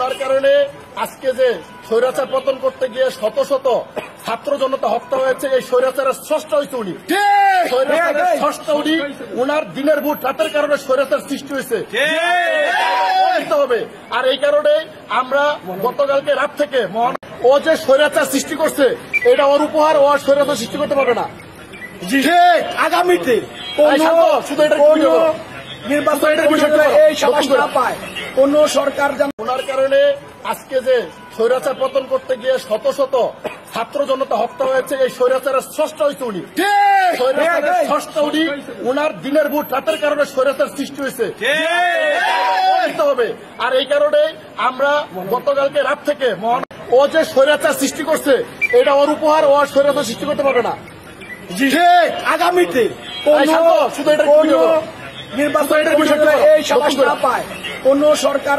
ওনার কারণে আজকে যে স্বৈরাচার পতন করতে গিয়ে শত শত ছাত্র জনতা হত্যা হয়েছে। এই স্বৈরাচারের স্রষ্টা হয়েছে উনি, স্বৈরাচারের স্রষ্টা উনি। উনার দিনের ভোট রাতের কারণে স্বৈরাচার সৃষ্টি হয়েছে হবে। আর এই কারণে আমরা গতকালকে রাত থেকে ও যে স্বৈরাচার সৃষ্টি করছে এটা ওর উপহার, ও আর স্বৈরাচার সৃষ্টি করতে পারবে না। আগামীতে শুধু এটা নির্বাচনের বিষয়টা এই সাবাস না পায় কোন সরকার। ওনার কারণে আজকে যে স্বৈরাচার পতন করতে গিয়ে শত শত ছাত্র জনতা হত্যা হয়েছে। এই স্বৈরাচারের স্রষ্টা হয়েছে উনি, স্বৈরাচারের স্রষ্টা উনি। উনার দিনের ভোট রাতের কারণে স্বৈরাচার সৃষ্টি হয়েছে হবে। আর এই কারণে আমরা গতকালকে রাত থেকে ও যে স্বৈরাচার সৃষ্টি করছে এটা ওর উপহার, ও আর স্বৈরাচার সৃষ্টি করতে পারবে না। আগামীতে শুধু এটা নির্বাচনের বিষয়টা এই সাবাস না পায় কোন সরকার।